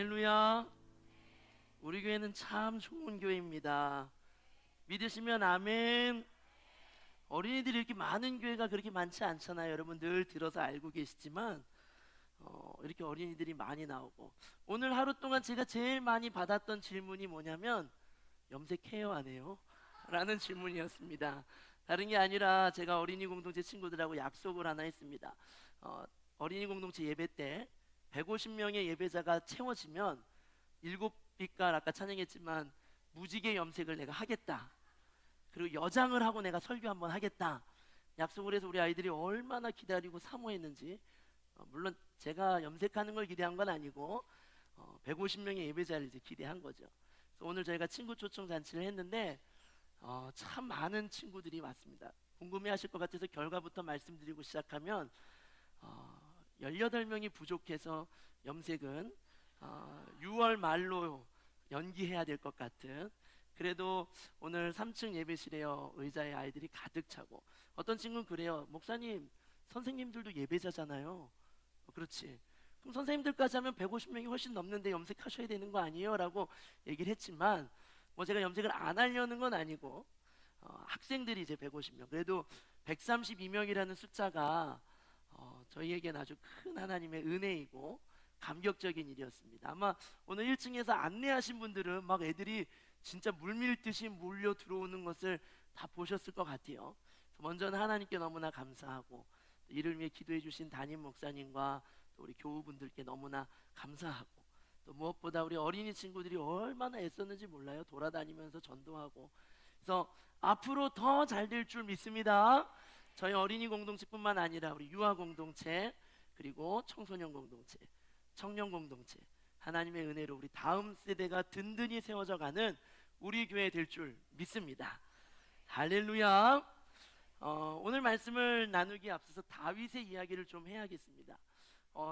할렐루야. 우리 교회는 참 좋은 교회입니다. 믿으시면 아멘. 어린이들이 이렇게 많은 교회가 그렇게 많지 않잖아요. 여러분 늘 들어서 알고 계시지만 이렇게 어린이들이 많이 나오고, 오늘 하루 동안 제가 제일 많이 받았던 질문이 뭐냐면 염색해요 안 해요? 라는 질문이었습니다. 다른 게 아니라 제가 어린이 공동체 친구들하고 약속을 하나 했습니다. 어린이 공동체 예배 때 150명의 예배자가 채워지면 7빛깔, 아까 찬양했지만 무지개 염색을 내가 하겠다. 그리고 여장을 하고 내가 설교 한번 하겠다. 약속을 해서 우리 아이들이 얼마나 기다리고 사모했는지, 물론 제가 염색하는 걸 기대한 건 아니고 150명의 예배자를 이제 기대한 거죠. 그래서 오늘 저희가 친구 초청 잔치를 했는데 참 많은 친구들이 왔습니다. 궁금해하실 것 같아서 결과부터 말씀드리고 시작하면 18명이 부족해서 염색은 6월 말로 연기해야 될 것 같은, 그래도 오늘 3층 예배실에요 의자에 아이들이 가득 차고, 어떤 친구는 그래요. 목사님, 선생님들도 예배자잖아요. 그렇지. 그럼 선생님들까지 하면 150명이 훨씬 넘는데 염색하셔야 되는 거 아니에요? 라고 얘기를 했지만, 뭐 제가 염색을 안 하려는 건 아니고 학생들이 이제 150명, 그래도 132명이라는 숫자가 저희에게는 아주 큰 하나님의 은혜이고 감격적인 일이었습니다. 아마 오늘 1층에서 안내하신 분들은 막 애들이 진짜 물밀듯이 몰려 들어오는 것을 다 보셨을 것 같아요. 먼저는 하나님께 너무나 감사하고, 이를 위해 기도해 주신 담임 목사님과 또 우리 교우분들께 너무나 감사하고, 또 무엇보다 우리 어린이 친구들이 얼마나 애썼는지 몰라요. 돌아다니면서 전도하고. 그래서 앞으로 더 잘 될 줄 믿습니다. 저희 어린이 공동체뿐만 아니라 우리 유아 공동체, 그리고 청소년 공동체, 청년 공동체, 하나님의 은혜로 우리 다음 세대가 든든히 세워져 가는 우리 교회 될 줄 믿습니다. 할렐루야. 오늘 말씀을 나누기에 앞서서 다윗의 이야기를 좀 해야겠습니다.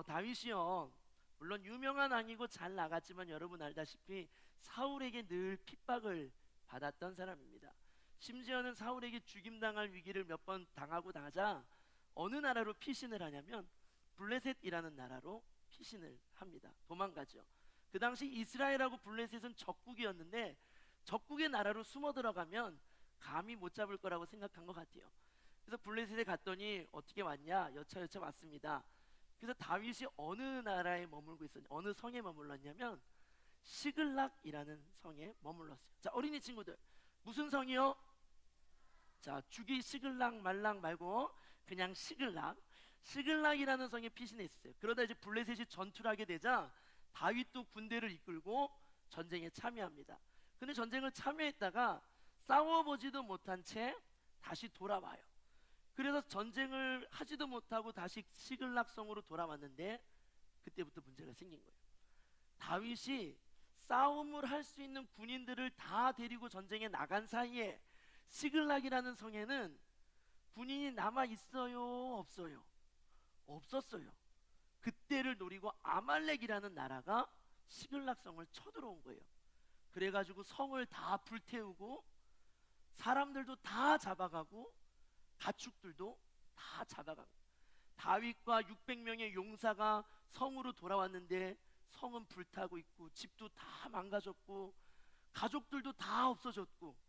다윗이요, 물론 유명한 왕이고 잘 나갔지만 여러분 알다시피 사울에게 늘 핍박을 받았던 사람입니다. 심지어는 사울에게 죽임당할 위기를 몇 번 당하고 나자 어느 나라로 피신을 하냐면 블레셋이라는 나라로 피신을 합니다. 도망가죠. 그 당시 이스라엘하고 블레셋은 적국이었는데 적국의 나라로 숨어 들어가면 감히 못 잡을 거라고 생각한 것 같아요. 그래서 블레셋에 갔더니 어떻게 왔냐? 여차여차 왔습니다. 그래서 다윗이 어느 나라에 머물고 있었냐, 어느 성에 머물렀냐면 시글락이라는 성에 머물렀어요. 자, 어린이 친구들, 무슨 성이요? 자, 죽이 시글락 말락 말고 그냥 시글락이라는 성에 피신했어요. 그러다 이제 블레셋이 전투를 하게 되자 다윗도 군대를 이끌고 전쟁에 참여합니다. 근데 전쟁을 참여했다가 싸워보지도 못한 채 다시 돌아와요. 그래서 전쟁을 하지도 못하고 다시 시글락 성으로 돌아왔는데 그때부터 문제가 생긴 거예요. 다윗이 싸움을 할 수 있는 군인들을 다 데리고 전쟁에 나간 사이에 시글락이라는 성에는 군인이 남아 있어요, 없어요? 없었어요. 그때를 노리고 아말렉이라는 나라가 시글락 성을 쳐들어온 거예요. 그래가지고 성을 다 불태우고 사람들도 다 잡아가고 가축들도 다 잡아가고, 다윗과 600명의 용사가 성으로 돌아왔는데 성은 불타고 있고 집도 다 망가졌고 가족들도 다 없어졌고,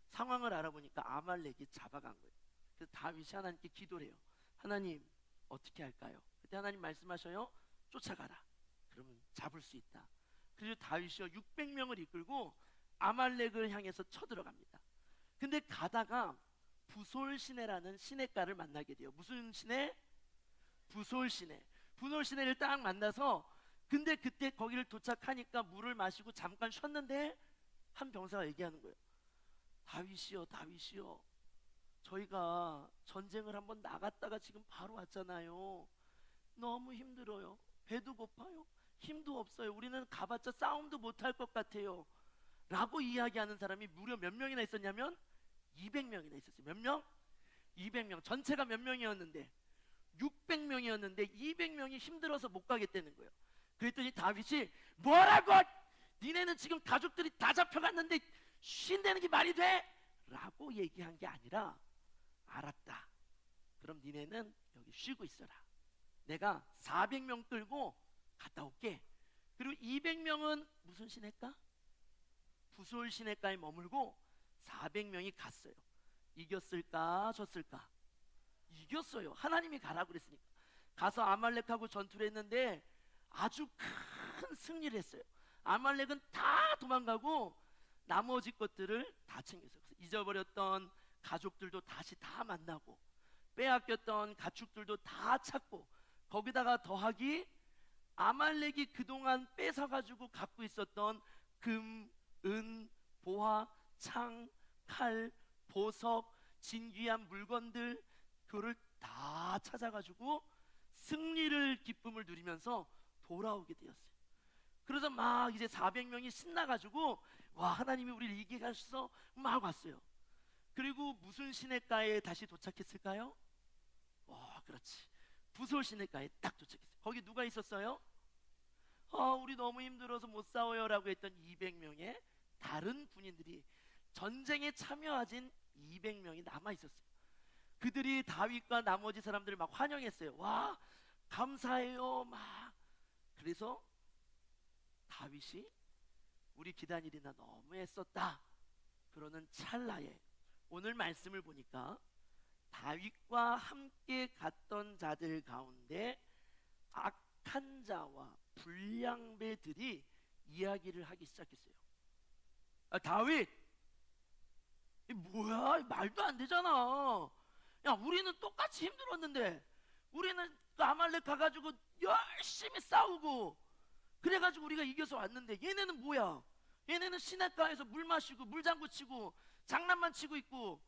상황을 알아보니까 아말렉이 잡아간 거예요. 그래서 다윗이 하나님께 기도를 해요. 하나님, 어떻게 할까요? 그때 하나님 말씀하셔요. 쫓아가라. 그러면 잡을 수 있다. 그래서 다윗이요 600명을 이끌고 아말렉을 향해서 쳐들어갑니다. 근데 가다가 부솔 시내라는 시내가를 만나게 돼요. 무슨 시내? 부솔 시내. 부솔 시내를 딱 만나서, 근데 그때 거기를 도착하니까 물을 마시고 잠깐 쉬었는데 한 병사가 얘기하는 거예요. 다윗이요, 저희가 전쟁을 한번 나갔다가 지금 바로 왔잖아요. 너무 힘들어요. 배도 고파요. 힘도 없어요. 우리는 가봤자 싸움도 못할 것 같아요. 라고 이야기하는 사람이 무려 몇 명이나 있었냐면 200명이나 있었어요. 몇 명? 200명. 전체가 몇 명이었는데 600명이었는데 200명이 힘들어서 못 가겠다는 거예요. 그랬더니 다윗이 뭐라고? 니네는 지금 가족들이 다 잡혀갔는데 쉰다는 게 말이 돼? 라고 얘기한 게 아니라, 알았다, 그럼 니네는 여기 쉬고 있어라. 내가 400명 끌고 갔다 올게. 그리고 200명은 무슨 시내가? 부솔 시내가에 머물고 400명이 갔어요. 이겼을까 졌을까? 이겼어요. 하나님이 가라 그랬으니까. 가서 아말렉하고 전투를 했는데 아주 큰 승리를 했어요. 아말렉은 다 도망가고 나머지 것들을 다 챙겼어요. 그래서 잊어버렸던 가족들도 다시 다 만나고 빼앗겼던 가축들도 다 찾고, 거기다가 더하기 아말렉이 그동안 뺏어가지고 갖고 있었던 금, 은, 보화, 창, 칼, 보석, 진귀한 물건들, 그거를 다 찾아가지고 승리를 기쁨을 누리면서 돌아오게 되었어요. 그래서 막 이제 400명이 신나가지고 와, 하나님이 우리를 이기게 하셔서 막 왔어요. 그리고 무슨 시내가에 다시 도착했을까요? 그렇지, 부솔 시내가에 딱 도착했어요. 거기 누가 있었어요? 우리 너무 힘들어서 못 싸워요 라고 했던 200명의 다른 군인들이, 전쟁에 참여하진 200명이 남아 있었어요. 그들이 다윗과 나머지 사람들을 막 환영했어요. 와, 감사해요 막. 그래서 다윗이 우리 기다리리나 너무 애썼다 그러는 찰나에 오늘 말씀을 보니까 다윗과 함께 갔던 자들 가운데 악한 자와 불량배들이 이야기를 하기 시작했어요. 다윗, 이 뭐야, 말도 안 되잖아. 야, 우리는 똑같이 힘들었는데, 우리는 그 아말렉 가가지고 열심히 싸우고 그래가지고 우리가 이겨서 왔는데, 얘네는 뭐야? 얘네는 시냇가에서 물 마시고 물장구 치고 장난만 치고 있고,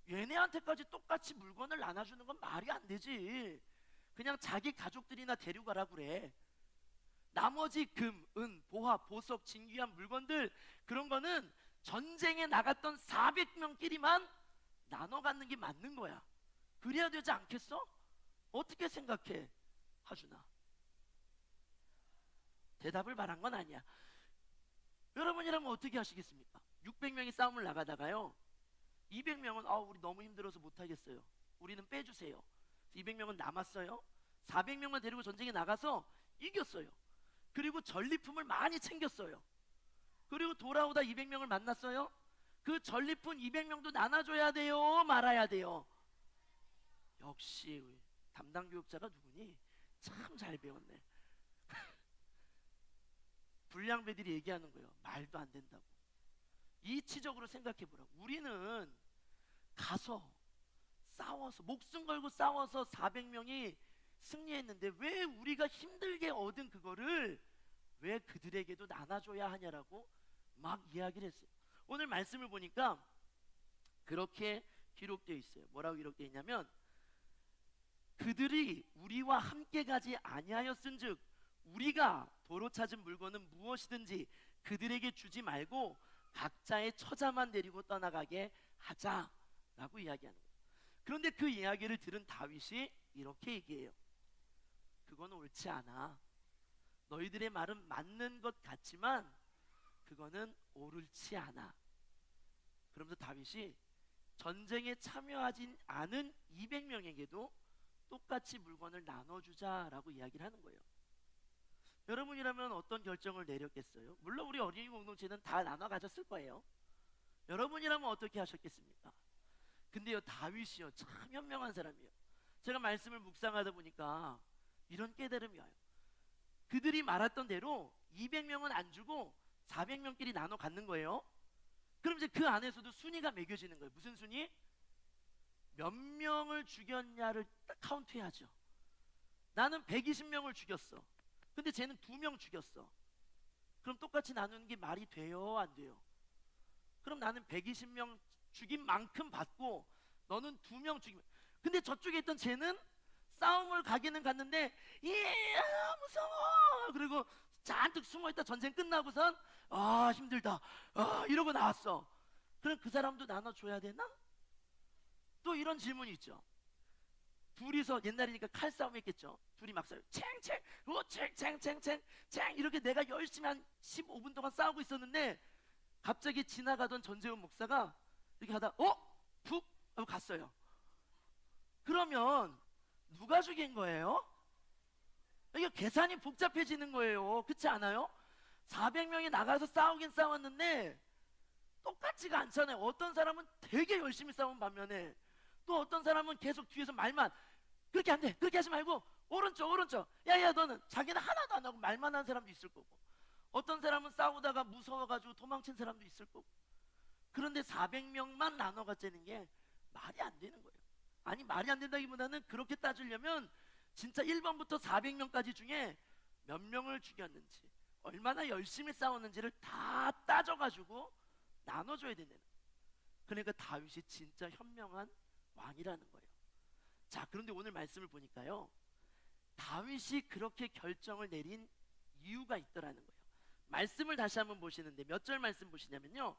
얘네한테까지 똑같이 물건을 나눠주는 건 말이 안 되지. 그냥 자기 가족들이나 데려가라 그래. 나머지 금, 은, 보화, 보석, 진귀한 물건들, 그런 거는 전쟁에 나갔던 400명끼리만 나눠 갖는 게 맞는 거야. 그래야 되지 않겠어? 어떻게 생각해, 하준아? 대답을 말한 건 아니야. 여러분이라면 어떻게 하시겠습니까? 600명이 싸움을 나가다가요, 200명은 우리 너무 힘들어서 못하겠어요, 우리는 빼주세요. 200명은 남았어요. 400명만 데리고 전쟁에 나가서 이겼어요. 그리고 전리품을 많이 챙겼어요. 그리고 돌아오다 200명을 만났어요. 그 전리품 200명도 나눠줘야 돼요, 말아야 돼요? 역시 담당 교육자가 누구니? 참 잘 배웠네. 불량배들이 얘기하는 거예요. 말도 안 된다고. 이치적으로 생각해 보라고. 우리는 가서 싸워서, 목숨 걸고 싸워서 400명이 승리했는데 왜 우리가 힘들게 얻은 그거를 왜 그들에게도 나눠줘야 하냐라고 막 이야기를 했어요. 오늘 말씀을 보니까 그렇게 기록되어 있어요. 뭐라고 기록되어 있냐면, 그들이 우리와 함께 가지 아니하였은즉 우리가 도로 찾은 물건은 무엇이든지 그들에게 주지 말고 각자의 처자만 데리고 떠나가게 하자라고 이야기하는 거예요. 그런데 그 이야기를 들은 다윗이 이렇게 얘기해요. 그건 옳지 않아. 너희들의 말은 맞는 것 같지만 그거는 옳지 않아. 그러면서 다윗이 전쟁에 참여하지 않은 200명에게도 똑같이 물건을 나눠주자라고 이야기를 하는 거예요. 여러분이라면 어떤 결정을 내렸겠어요? 물론 우리 어린이 공동체는 다 나눠 가졌을 거예요. 여러분이라면 어떻게 하셨겠습니까? 근데요, 다윗이요, 참 현명한 사람이에요. 제가 말씀을 묵상하다 보니까 이런 깨달음이 와요. 그들이 말했던 대로 200명은 안 주고 400명끼리 나눠 갖는 거예요. 그럼 이제 그 안에서도 순위가 매겨지는 거예요. 무슨 순위? 몇 명을 죽였냐를 딱 카운트해야죠. 나는 120명을 죽였어. 근데 쟤는 2명 죽였어. 그럼 똑같이 나누는 게 말이 돼요, 안 돼요? 그럼 나는 120명 죽인 만큼 받고 너는 2명 죽이면, 근데 저쪽에 있던 쟤는 싸움을 가기는 갔는데 이야 무서워, 그리고 잔뜩 숨어있다 전쟁 끝나고선 힘들다 이러고 나왔어. 그럼 그 사람도 나눠줘야 되나? 또 이런 질문이 있죠. 둘이서, 옛날이니까 칼싸움 했겠죠. 둘이 막 싸워요. 챙챙 챙챙챙챙 이렇게 내가 열심히 한 15분 동안 싸우고 있었는데 갑자기 지나가던 전재훈 목사가 이렇게 하다 푹 하고 갔어요. 그러면 누가 죽인 거예요? 이게 계산이 복잡해지는 거예요. 그렇지 않아요? 400명이 나가서 싸우긴 싸웠는데 똑같지가 않잖아요. 어떤 사람은 되게 열심히 싸운 반면에 또 어떤 사람은 계속 뒤에서 말만, 그렇게 안 돼, 그렇게 하지 말고 오른쪽 오른쪽, 야야 너는, 자기는 하나도 안 하고 말만 한 사람도 있을 거고, 어떤 사람은 싸우다가 무서워가지고 도망친 사람도 있을 거고. 그런데 400명만 나눠가 째는 게 말이 안 되는 거예요. 아니, 말이 안 된다기보다는 그렇게 따지려면 진짜 1번부터 400명까지 중에 몇 명을 죽였는지, 얼마나 열심히 싸웠는지를 다 따져가지고 나눠줘야 되는. 그러니까 다윗이 진짜 현명한 왕이라는 거예요. 자, 그런데 오늘 말씀을 보니까요, 다윗이 그렇게 결정을 내린 이유가 있더라는 거예요. 말씀을 다시 한번 보시는데 몇 절 말씀 보시냐면요,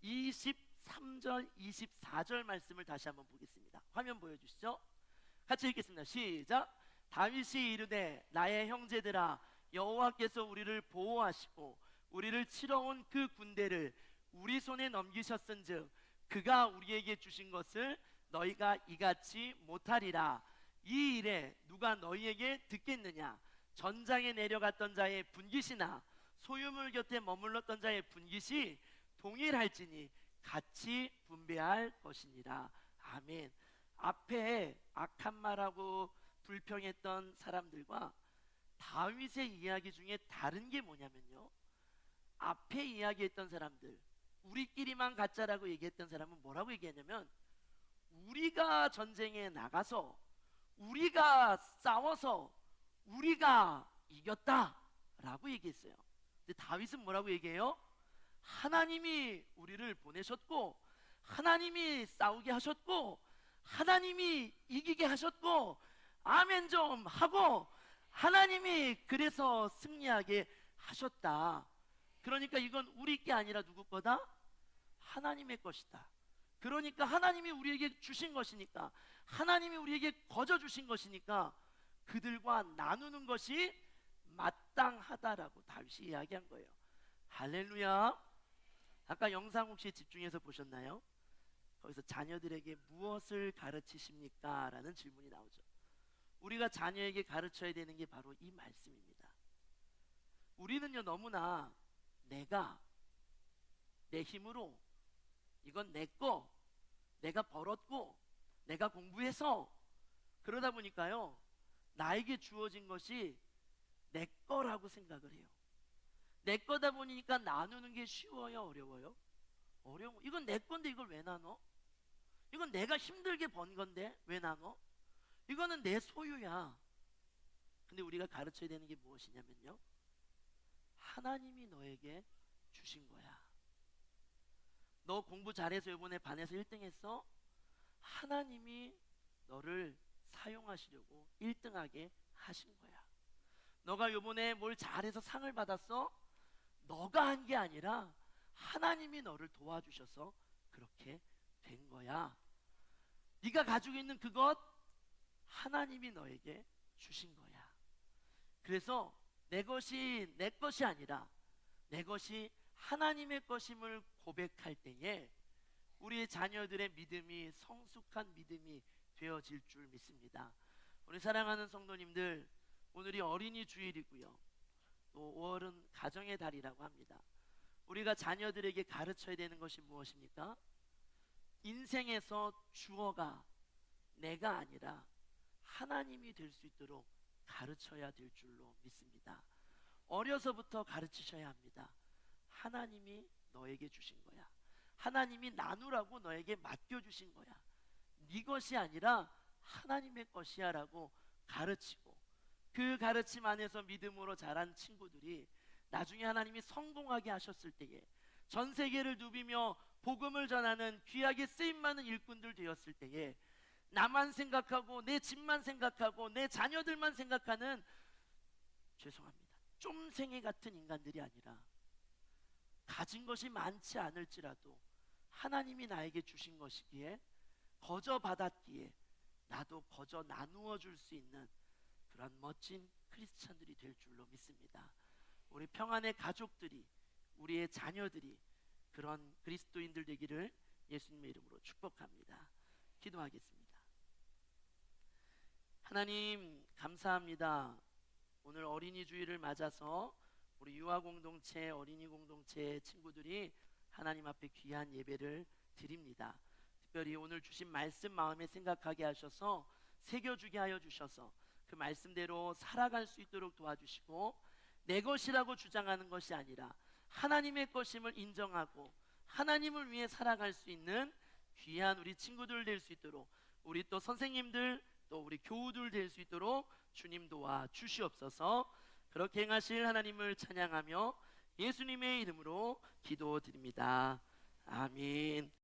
23절 24절 말씀을 다시 한번 보겠습니다. 화면 보여주시죠. 같이 읽겠습니다. 시작. 다윗이 이르되 나의 형제들아, 여호와께서 우리를 보호하시고 우리를 치러 온 그 군대를 우리 손에 넘기셨은즉 그가 우리에게 주신 것을 너희가 이같이 못하리라. 이 일에 누가 너희에게 듣겠느냐? 전장에 내려갔던 자의 분깃이나 소유물 곁에 머물렀던 자의 분깃이 동일할지니 같이 분배할 것이니라. 아멘. 앞에 악한 말하고 불평했던 사람들과 다윗의 이야기 중에 다른 게 뭐냐면요, 앞에 이야기했던 사람들, 우리끼리만 가짜라고 얘기했던 사람은 뭐라고 얘기했냐면, 우리가 전쟁에 나가서 우리가 싸워서 우리가 이겼다라고 얘기했어요. 근데 다윗은 뭐라고 얘기해요? 하나님이 우리를 보내셨고, 하나님이 싸우게 하셨고, 하나님이 이기게 하셨고, 아멘 좀 하고, 하나님이 그래서 승리하게 하셨다. 그러니까 이건 우리 게 아니라 누구 거다? 하나님의 것이다. 그러니까 하나님이 우리에게 주신 것이니까, 하나님이 우리에게 거저 주신 것이니까 그들과 나누는 것이 마땅하다라고 다윗이 이야기한 거예요. 할렐루야. 아까 영상 혹시 집중해서 보셨나요? 거기서 자녀들에게 무엇을 가르치십니까? 라는 질문이 나오죠. 우리가 자녀에게 가르쳐야 되는 게 바로 이 말씀입니다. 우리는요, 너무나 내가 내 힘으로, 이건 내 거, 내가 벌었고 내가 공부해서, 그러다 보니까요 나에게 주어진 것이 내 거라고 생각을 해요. 내 거다 보니까 나누는 게 쉬워요, 어려워요? 어려워. 이건 내 건데 이걸 왜 나눠? 이건 내가 힘들게 번 건데 왜 나눠? 이거는 내 소유야. 근데 우리가 가르쳐야 되는 게 무엇이냐면요, 하나님이 너에게 주신 거야. 너 공부 잘해서 이번에 반에서 1등 했어? 하나님이 너를 사용하시려고 1등하게 하신 거야. 너가 이번에 뭘 잘해서 상을 받았어? 너가 한 게 아니라 하나님이 너를 도와주셔서 그렇게 된 거야. 네가 가지고 있는 그것, 하나님이 너에게 주신 거야. 그래서 내 것이 내 것이 아니라 내 것이 하나님의 것임을 고백할 때에 우리의 자녀들의 믿음이 성숙한 믿음이 되어질 줄 믿습니다. 우리 사랑하는 성도님들, 오늘이 어린이 주일이고요, 또 5월은 가정의 달이라고 합니다. 우리가 자녀들에게 가르쳐야 되는 것이 무엇입니까? 인생에서 주어가 내가 아니라 하나님이 될 수 있도록 가르쳐야 될 줄로 믿습니다. 어려서부터 가르치셔야 합니다. 하나님이 너에게 주신 거야. 하나님이 나누라고 너에게 맡겨주신 거야. 네 것이 아니라 하나님의 것이야 라고 가르치고, 그 가르침 안에서 믿음으로 자란 친구들이 나중에 하나님이 성공하게 하셨을 때에 전 세계를 누비며 복음을 전하는 귀하게 쓰임많은 일꾼들 되었을 때에 나만 생각하고 내 집만 생각하고 내 자녀들만 생각하는, 죄송합니다, 쫌생이 같은 인간들이 아니라 가진 것이 많지 않을지라도 하나님이 나에게 주신 것이기에 거저 받았기에 나도 거저 나누어 줄 수 있는 그런 멋진 크리스찬들이 될 줄로 믿습니다. 우리 평안의 가족들이, 우리의 자녀들이 그런 그리스도인들 되기를 예수님의 이름으로 축복합니다. 기도하겠습니다. 하나님 감사합니다. 오늘 어린이 주일을 맞아서 우리 유아 공동체, 어린이 공동체 친구들이 하나님 앞에 귀한 예배를 드립니다. 특별히 오늘 주신 말씀 마음에 생각하게 하셔서 새겨주게 하여 주셔서 그 말씀대로 살아갈 수 있도록 도와주시고, 내 것이라고 주장하는 것이 아니라 하나님의 것임을 인정하고 하나님을 위해 살아갈 수 있는 귀한 우리 친구들 될 수 있도록, 우리 또 선생님들, 또 우리 교우들 될 수 있도록 주님 도와 주시옵소서. 그렇게 행하실 하나님을 찬양하며 예수님의 이름으로 기도드립니다. 아멘.